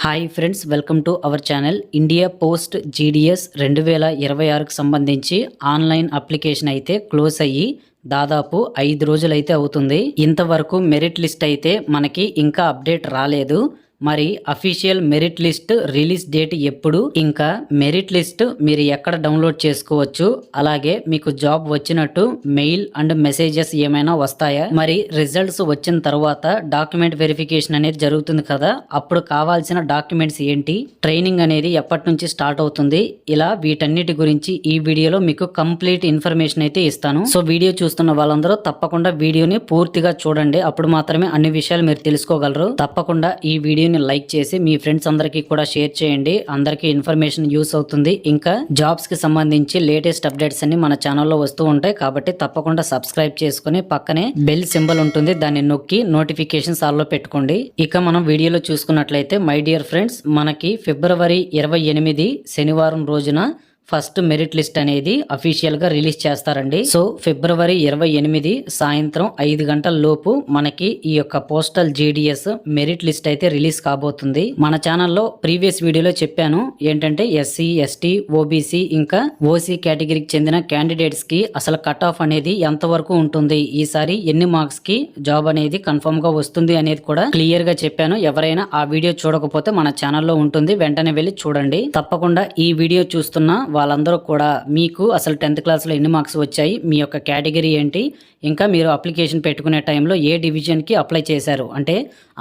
Hi friends, welcome to our channel. India post GDS 2026కు సంబంధించి online application అయితే close అయ్యి దాదాపు 5 రోజులైతే అవుతుంది. ఇంతవరకు మెరిట్ లిస్ట్ అయితే మనకి ఇంకా అప్డేట్ రాలేదు. మరి official merit list release date ఎప్పుడు, ఇంకా మెరిట్ లిస్ట్ మీరు ఎక్కడ డౌన్లోడ్ చేసుకోవచ్చు, అలాగే మీకు జాబ్ వచ్చినట్టు మెయిల్ అండ్ మెసేజెస్ ఏమైనా వస్తాయా, మరి రిజల్ట్స్ వచ్చిన తర్వాత డాక్యుమెంట్ వెరిఫికేషన్ అనేది జరుగుతుంది కదా, అప్పుడు కావాల్సిన డాక్యుమెంట్స్ ఏంటి, ట్రైనింగ్ అనేది ఎప్పటి నుంచి స్టార్ట్ అవుతుంది, ఇలా వీటన్నిటి గురించి ఈ వీడియోలో మీకు కంప్లీట్ ఇన్ఫర్మేషన్ అయితే ఇస్తాను. సో వీడియో చూస్తున్న వాళ్ళందరూ తప్పకుండా వీడియోని పూర్తిగా చూడండి, అప్పుడు మాత్రమే అన్ని విషయాలు మీరు తెలుసుకోగలరు. తప్పకుండా ఈ వీడియోని లైక్ చేసి మీ ఫ్రెండ్స్ అందరికీ కూడా షేర్ చేయండి. అందరికీ ఇన్ఫర్మేషన్ యూస్ అవుతుంది. ఇంకా జాబ్స్ కి సంబంధించి లేటెస్ట్ అప్డేట్స్ అన్ని మన ఛానల్లో వస్తూ ఉంటాయి కాబట్టి తప్పకుండా సబ్స్క్రైబ్ చేసుకుని పక్కనే బెల్ సింబల్ ఉంటుంది, దాన్ని నొక్కి నోటిఫికేషన్స్ ఆల్లో పెట్టుకోండి. ఇక మనం వీడియోలో చూసుకున్నట్లయితే మై డియర్ ఫ్రెండ్స్, మనకి ఫిబ్రవరి 28 శనివారం రోజున ఫస్ట్ మెరిట్ లిస్ట్ అనేది అఫీషియల్ గా రిలీజ్ చేస్తారండి. సో ఫిబ్రవరి 28 సాయంత్రం 5 గంటల లోపు మనకి ఈ యొక్క పోస్టల్ జీడిఎస్ మెరిట్ లిస్ట్ అయితే రిలీజ్ కాబోతుంది. మన ఛానల్లో ప్రీవియస్ వీడియోలో చెప్పాను ఏంటంటే ఎస్సీ, ఎస్టీ, ఓబీసీ ఇంకా ఓసీ కేటగిరీకి చెందిన క్యాండిడేట్స్ కి అసలు కట్ ఆఫ్ అనేది ఎంత వరకు ఉంటుంది, ఈసారి ఎన్ని మార్క్స్ కి జాబ్ అనేది కన్ఫర్మ్ గా వస్తుంది అనేది కూడా క్లియర్ గా చెప్పాను. ఎవరైనా ఆ వీడియో చూడకపోతే మన ఛానల్లో ఉంటుంది, వెంటనే వెళ్ళి చూడండి. తప్పకుండా ఈ వీడియో చూస్తున్న వాళ్ళందరూ కూడా మీకు అసలు 10th క్లాస్లో ఎన్ని మార్క్స్ వచ్చాయి, మీ యొక్క కేటగిరీ ఏంటి, ఇంకా మీరు అప్లికేషన్ పెట్టుకునే టైంలో ఏ డివిజన్కి అప్లై చేశారు, అంటే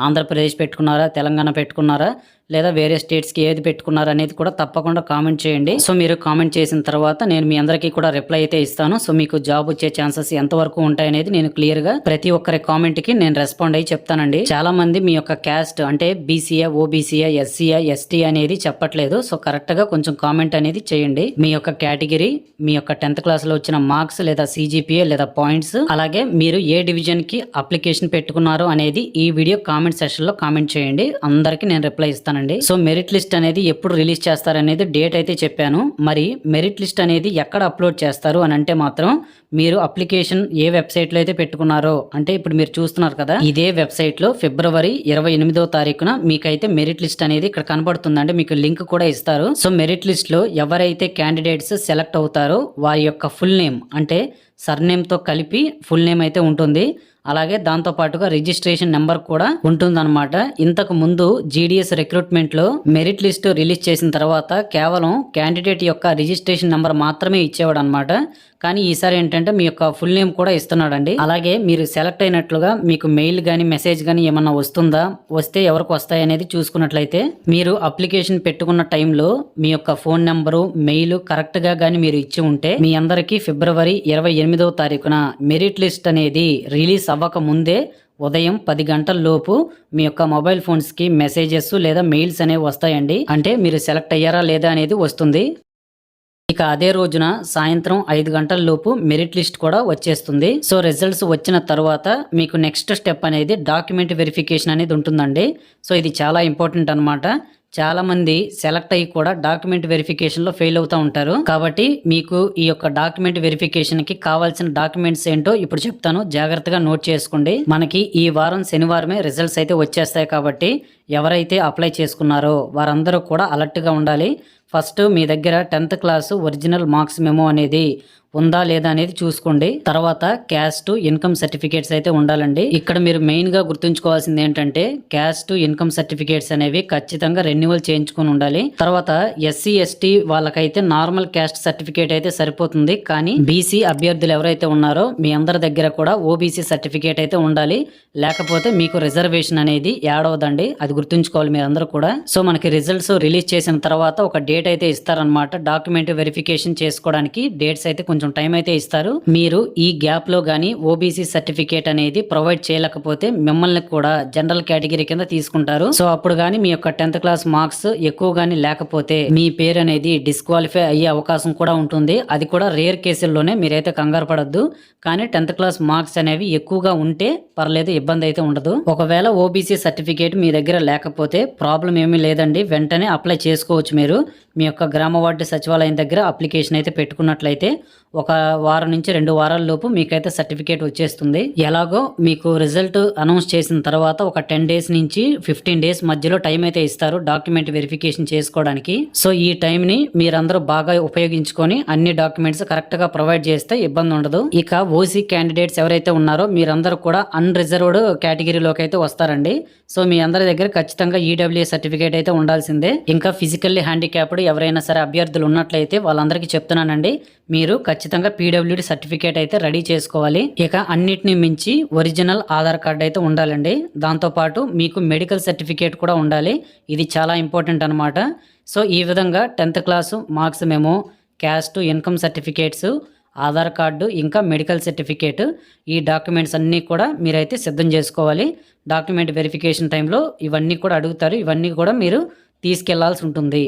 ఆంధ్రప్రదేశ్ పెట్టుకున్నారా, తెలంగాణ పెట్టుకున్నారా, లేదా వేరే స్టేట్స్కి ఏది పెట్టుకున్నారు అనేది కూడా తప్పకుండా కామెంట్ చేయండి. సో మీరు కామెంట్ చేసిన తర్వాత నేను మీ అందరికీ కూడా రిప్లై అయితే ఇస్తాను. సో మీకు జాబ్ వచ్చే ఛాన్సెస్ ఎంతవరకు ఉంటాయనేది నేను క్లియర్గా ప్రతి ఒక్కరి కామెంట్కి నేను రెస్పాండ్ అయ్యి చెప్తానండి. చాలా మంది మీ యొక్క క్యాస్ట్ అంటే బీసీఏ, ఓబీసీఏ, ఎస్సీఏ, ఎస్టీ అనేది చెప్పట్లేదు. సో కరెక్ట్గా కొంచెం కామెంట్ అనేది చేయండి. మీ యొక్క కేటగిరీ, మీ యొక్క 10th క్లాస్లో వచ్చిన మార్క్స్ లేదా సిజిపిఏ లేదా పాయింట్స్, అలాగే మీరు ఏ డివిజన్కి అప్లికేషన్ పెట్టుకున్నారు అనేది ఈ వీడియో కామెంట్ సెక్షన్లో కామెంట్ చేయండి. అందరికీ నేను రిప్లై ఇస్తానండి. సో మెరిట్ లిస్ట్ అనేది ఎప్పుడు రిలీజ్ చేస్తారనేది డేట్ అయితే చెప్పాను. మరి మెరిట్ లిస్ట్ అనేది ఎక్కడ అప్లోడ్ చేస్తారు అని అంటే మాత్రం మీరు అప్లికేషన్ ఏ వెబ్సైట్లో అయితే పెట్టుకున్నారో, అంటే ఇప్పుడు మీరు చూస్తున్నారు కదా, ఇదే వెబ్సైట్లో ఫిబ్రవరి 28వ తారీఖున మీకైతే మెరిట్ లిస్ట్ అనేది ఇక్కడ కనబడుతుందండి. మీకు లింక్ కూడా ఇస్తారు. సో మెరిట్ లిస్ట్ లో ఎవరైతే క్యాండిడేట్స్ సెలెక్ట్ అవుతారో వారి యొక్క ఫుల్ నేమ్ అంటే సర్నేమ్తో కలిపి ఫుల్ నేమ్ అయితే ఉంటుంది. అలాగే దాంతో పాటుగా రిజిస్ట్రేషన్ నెంబర్ కూడా ఉంటుందన్నమాట. ఇంతకు ముందు జీడిఎస్ రిక్రూట్మెంట్ లో మెరిట్ లిస్ట్ రిలీజ్ చేసిన తర్వాత కేవలం క్యాండిడేట్ యొక్క రిజిస్ట్రేషన్ నెంబర్ మాత్రమే ఇచ్చేవాడు అనమాట. కానీ ఈసారి ఏంటంటే మీ యొక్క ఫుల్ నేమ్ కూడా ఇస్తున్నాడండి. అలాగే మీరు సెలెక్ట్ అయినట్లుగా మీకు మెయిల్ కానీ మెసేజ్ కానీ ఏమన్నా వస్తుందా, వస్తే ఎవరికి వస్తాయి అనేది చూసుకున్నట్లయితే మీరు అప్లికేషన్ పెట్టుకున్న టైంలో మీ యొక్క ఫోన్ నెంబరు, మెయిల్ కరెక్ట్ గా కానీ మీరు ఇచ్చి ఉంటే మీ అందరికీ ఫిబ్రవరి 28వ తారీఖున మెరిట్ లిస్ట్ అనేది రిలీజ్ అవ్వక ముందే ఉదయం 10 గంటల లోపు మీ యొక్క మొబైల్ ఫోన్స్ కి మెసేజెస్ లేదా మెయిల్స్ అనేవి వస్తాయండి. అంటే మీరు సెలెక్ట్ అయ్యారా లేదా అనేది వస్తుంది. ఇక అదే రోజున సాయంత్రం 5 గంటల లోపు మెరిట్ లిస్ట్ కూడా వచ్చేస్తుంది. సో రిజల్ట్స్ వచ్చిన తర్వాత మీకు నెక్స్ట్ స్టెప్ అనేది డాక్యుమెంట్ వెరిఫికేషన్ అనేది ఉంటుందండి. సో ఇది చాలా ఇంపార్టెంట్ అనమాట. చాలా మంది సెలెక్ట్ అయ్యి కూడా డాక్యుమెంట్ వెరిఫికేషన్ లో ఫెయిల్ అవుతూ ఉంటారు. కాబట్టి మీకు ఈ యొక్క డాక్యుమెంట్ వెరిఫికేషన్ కి కావాల్సిన డాక్యుమెంట్స్ ఏంటో ఇప్పుడు చెప్తాను, జాగ్రత్తగా నోట్ చేసుకోండి. మనకి ఈ వారం శనివారమే రిజల్ట్స్ అయితే వచ్చేస్తాయి కాబట్టి ఎవరైతే అప్లై చేసుకున్నారో వారందరూ కూడా అలర్ట్ గా ఉండాలి. ఫస్ట్ మీ దగ్గర 10th class original marks memo అనేది ఉందా లేదా అనేది చూసుకోండి. తర్వాత క్యాస్ట్, ఇన్కమ్ సర్టిఫికేట్స్ అయితే ఉండాలండి. ఇక్కడ మీరు మెయిన్ గా గుర్తుంచుకోవాల్సింది ఏంటంటే క్యాస్ట్, ఇన్కమ్ సర్టిఫికేట్స్ అనేవి ఖచ్చితంగా రెన్యువల్ చేయించుకొని ఉండాలి. తర్వాత ఎస్సీ, ఎస్టీ వాళ్ళకైతే నార్మల్ క్యాస్ట్ సర్టిఫికేట్ అయితే సరిపోతుంది. కానీ బీసీ అభ్యర్థులు ఎవరైతే ఉన్నారో మీ అందరి దగ్గర కూడా ఓబీసీ సర్టిఫికేట్ అయితే ఉండాలి. లేకపోతే మీకు రిజర్వేషన్ అనేది యాడ్ అవదండి, అది గుర్తుంచుకోవాలి మీరు అందరూ కూడా. సో మనకి రిజల్ట్స్ రిలీజ్ చేసిన తర్వాత ఒక డేట్ అయితే ఇస్తారనమాట. డాక్యుమెంట్ వెరిఫికేషన్ చేసుకోవడానికి డేట్స్ అయితే కొంచెం టైం అయితే ఇస్తారు. మీరు ఈ గ్యాప్ లో గానీ ఓబీసీ సర్టిఫికేట్ అనేది ప్రొవైడ్ చేయలేకపోతే మిమ్మల్ని కూడా జనరల్ కేటగిరీ కింద తీసుకుంటారు. సో అప్పుడు గానీ మీ యొక్క 10th క్లాస్ మార్క్స్ ఎక్కువ గానీ లేకపోతే మీ పేరు అనేది డిస్క్వాలిఫై అయ్యే అవకాశం కూడా ఉంటుంది. అది కూడా రేర్ కేసుల్లోనే, మీరైతే కంగారు పడద్దు. కానీ 10th క్లాస్ మార్క్స్ అనేవి ఎక్కువగా ఉంటే పర్లేదు, ఇబ్బంది అయితే ఉండదు. ఒకవేళ ఓబీసీ సర్టిఫికేట్ మీ దగ్గర లేకపోతే ప్రాబ్లం ఏమీ లేదండి, వెంటనే అప్లై చేసుకోవచ్చు. మీరు మీ యొక్క గ్రామ వార్డు సచివాలయం దగ్గర అప్లికేషన్ అయితే పెట్టుకున్నట్లయితే ఒక వారం నుంచి 2 వారాల లోపు మీకైతే సర్టిఫికేట్ వచ్చేస్తుంది. ఎలాగో మీకు రిజల్ట్ అనౌన్స్ చేసిన తర్వాత ఒక 10 డేస్ నుంచి 15 డేస్ మధ్యలో టైం అయితే ఇస్తారు డాక్యుమెంట్ వెరిఫికేషన్ చేసుకోవడానికి. సో ఈ టైంని మీరందరూ బాగా ఉపయోగించుకొని అన్ని డాక్యుమెంట్స్ కరెక్ట్గా ప్రొవైడ్ చేస్తే ఇబ్బంది ఉండదు. ఇక ఓసీ క్యాండిడేట్స్ ఎవరైతే ఉన్నారో మీరందరూ కూడా అన్రిజర్వ్డ్ కేటగిరీలోకి అయితే వస్తారండి. సో మీ అందరి దగ్గర ఖచ్చితంగా ఈడబ్ల్యూఏ సర్టిఫికేట్ అయితే ఉండాల్సిందే. ఇంకా ఫిజికల్లీ హ్యాండిక్యాప్డ్ ఎవరైనా సరే అభ్యర్థులు ఉన్నట్లయితే వాళ్ళందరికీ చెప్తున్నానండి, మీరు ఖచ్చితంగా పీడబ్ల్యూడి సర్టిఫికేట్ అయితే రెడీ చేసుకోవాలి. ఇక అన్నిటిని మించి ఒరిజినల్ ఆధార్ కార్డు అయితే ఉండాలండి. దాంతోపాటు మీకు మెడికల్ సర్టిఫికేట్ కూడా ఉండాలి. ఇది చాలా ఇంపార్టెంట్ అనమాట. సో ఈ విధంగా 10th class marks memo, caste, income certificates, Aadhaar card, ఇంకా మెడికల్ సర్టిఫికేట్, ఈ డాక్యుమెంట్స్ అన్నీ కూడా మీరైతే సిద్ధం చేసుకోవాలి. డాక్యుమెంట్ వెరిఫికేషన్ టైంలో ఇవన్నీ కూడా అడుగుతారు. ఇవన్నీ కూడా మీరు తీసుకెళ్లాల్సి ఉంటుంది.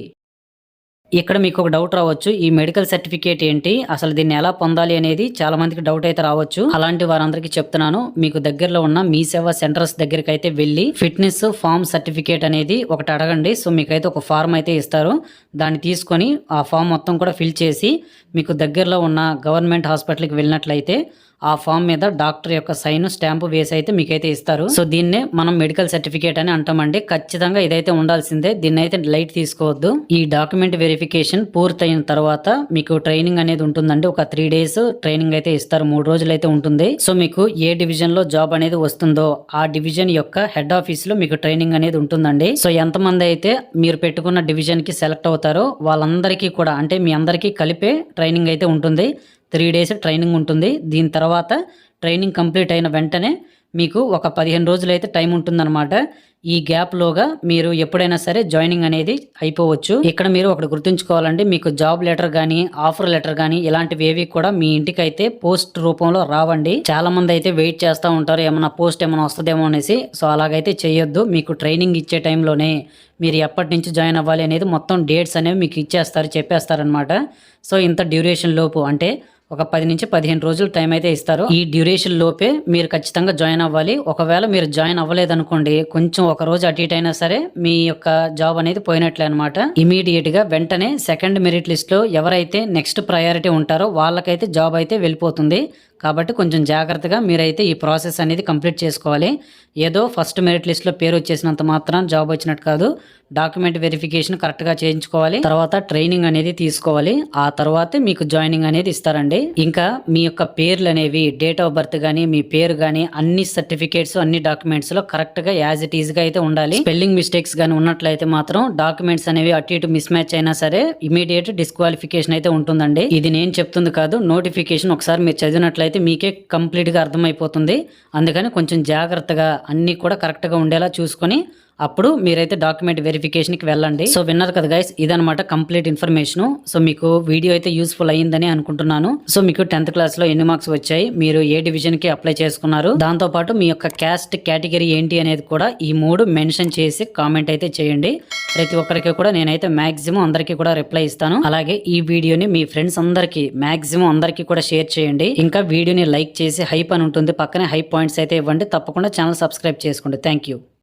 ఇక్కడ మీకు ఒక డౌట్ రావచ్చు, ఈ మెడికల్ సర్టిఫికేట్ ఏంటి, అసలు దీన్ని ఎలా పొందాలి అనేది చాలా మందికి డౌట్ అయితే రావచ్చు. అలాంటి వారందరికీ చెప్తున్నాను, మీకు దగ్గరలో ఉన్న మీ సేవా సెంటర్స్ దగ్గరికి అయితే వెళ్ళి ఫిట్నెస్ ఫామ్ సర్టిఫికేట్ అనేది ఒకటి అడగండి. సో మీకైతే ఒక ఫామ్ అయితే ఇస్తారు. దాన్ని తీసుకొని ఆ ఫామ్ మొత్తం కూడా ఫిల్ చేసి మీకు దగ్గరలో ఉన్న గవర్నమెంట్ హాస్పిటల్కి వెళ్ళినట్లయితే ఆ ఫామ్ మీద డాక్టర్ యొక్క సైన్, స్టాంపు వేసి అయితే మీకైతే ఇస్తారు. సో దీన్నే మనం మెడికల్ సర్టిఫికేట్ అని అంటామండి. ఖచ్చితంగా ఇదైతే ఉండాల్సిందే, దీన్ని అయితే లైట్ తీసుకోవద్దు. ఈ డాక్యుమెంట్ వెరిఫికేషన్ పూర్తయిన తర్వాత మీకు ట్రైనింగ్ అనేది ఉంటుందండి. ఒక 3 డేస్ ట్రైనింగ్ అయితే ఇస్తారు, 3 రోజులు అయితే ఉంటుంది. సో మీకు ఏ డివిజన్ లో జాబ్ అనేది వస్తుందో ఆ డివిజన్ యొక్క హెడ్ ఆఫీస్ లో మీకు ట్రైనింగ్ అనేది ఉంటుందండి. సో ఎంతమంది అయితే మీరు పెట్టుకున్న డివిజన్ కి సెలెక్ట్ అవుతారో వాళ్ళందరికీ కూడా, అంటే మీ అందరికీ కలిపే ట్రైనింగ్ అయితే ఉంటుంది. 3 డేస్ ట్రైనింగ్ ఉంటుంది. దీని తర్వాత ట్రైనింగ్ కంప్లీట్ అయిన వెంటనే మీకు ఒక 15 రోజులు అయితే టైం ఉంటుందన్నమాట. ఈ గ్యాప్లోగా మీరు ఎప్పుడైనా సరే జాయినింగ్ అనేది అయిపోవచ్చు. ఇక్కడ మీరు ఒకటి గుర్తుంచుకోవాలండి, మీకు జాబ్ లెటర్ కానీ ఆఫర్ లెటర్ కానీ ఇలాంటివి ఏవి కూడా మీ ఇంటికి అయితే పోస్ట్ రూపంలో రావండి. చాలా మంది అయితే వెయిట్ చేస్తూ ఉంటారు, ఏమైనా పోస్ట్ ఏమైనా వస్తుందేమో అనేసి. సో అలాగైతే చేయొద్దు. మీకు ట్రైనింగ్ ఇచ్చే టైంలోనే మీరు ఎప్పటి నుంచి జాయిన్ అవ్వాలి అనేది మొత్తం డేట్స్ అనేవి మీకు చెప్పేస్తారనమాట. సో ఇంత డ్యూరేషన్ లోపు, అంటే ఒక 10 నుంచి 15 రోజులు టైం అయితే ఇస్తారు. ఈ డ్యూరేషన్ లోపే మీరు ఖచ్చితంగా జాయిన్ అవ్వాలి. ఒకవేళ మీరు జాయిన్ అవ్వలేదనుకోండి, కొంచెం ఒక రోజు అటు ఇటు అయినా సరే మీ యొక్క జాబ్ అనేది పోయినట్లే అనమాట. ఇమీడియట్ గా వెంటనే సెకండ్ మెరిట్ లిస్ట్ లో ఎవరైతే నెక్స్ట్ ప్రయారిటీ ఉంటారో వాళ్ళకైతే జాబ్ అయితే వెళ్ళిపోతుంది. కాబట్టి కొంచెం జాగ్రత్తగా మీరైతే ఈ ప్రాసెస్ అనేది కంప్లీట్ చేసుకోవాలి. ఏదో ఫస్ట్ మెరిట్ లిస్ట్లో పేరు వచ్చేసినంత మాత్రం జాబ్ వచ్చినట్టు కాదు. డాక్యుమెంట్ వెరిఫికేషన్ కరెక్ట్గా చేయించుకోవాలి, తర్వాత ట్రైనింగ్ అనేది తీసుకోవాలి, ఆ తర్వాతే మీకు జాయినింగ్ అనేది ఇస్తారండి. ఇంకా మీ యొక్క పేర్లు అనేవి, డేట్ ఆఫ్ బర్త్ కానీ మీ పేరు కానీ అన్ని సర్టిఫికేట్స్ అన్ని డాక్యుమెంట్స్లో కరెక్ట్గా యాజ్ ఇట్ ఈజ్గా అయితే ఉండాలి. స్పెల్లింగ్ మిస్టేక్స్ కానీ ఉన్నట్లయితే మాత్రం డాక్యుమెంట్స్ అనేవి అటు ఇటు మిస్ మ్యాచ్ అయినా సరే ఇమీడియట్ డిస్క్వాలిఫికేషన్ అయితే ఉంటుందండి. ఇది నేను చెప్తుంది కాదు, నోటిఫికేషన్ ఒకసారి మీరు చదివినట్లయితే మీకే కంప్లీట్గా అర్థమైపోతుంది. అందుకని కొంచెం జాగ్రత్తగా అన్నీ కూడా కరెక్ట్గా ఉండేలా చూసుకొని అప్పుడు మీరైతే డాక్యుమెంట్ వెరిఫికేషన్కి వెళ్ళండి. సో విన్నారు కదా గైస్, ఇదనమాట కంప్లీట్ ఇన్ఫర్మేషన్. సో మీకు వీడియో అయితే యూస్ఫుల్ అయ్యిందని అనుకుంటున్నాను. సో మీకు 10th క్లాస్లో ఎన్ని మార్క్స్ వచ్చాయి, మీరు ఏ డివిజన్కి అప్లై చేసుకున్నారు, దాంతోపాటు మీ యొక్క క్యాస్ట్ కేటగిరీ ఏంటి అనేది కూడా ఈ 3 మెన్షన్ చేసి కామెంట్ అయితే చేయండి. ప్రతి ఒక్కరికి కూడా నేనైతే మాక్సిమం అందరికీ కూడా రిప్లై ఇస్తాను. అలాగే ఈ వీడియోని మీ ఫ్రెండ్స్ అందరికీ మాక్సిమం అందరికీ కూడా షేర్ చేయండి. ఇంకా వీడియోని లైక్ చేసి హైప్ అని ఉంటుంది, పక్కనే హైప్ పాయింట్స్ అయితే ఇవ్వండి. తప్పకుండా ఛానల్ సబ్స్క్రైబ్ చేసుకోండి. Thank you.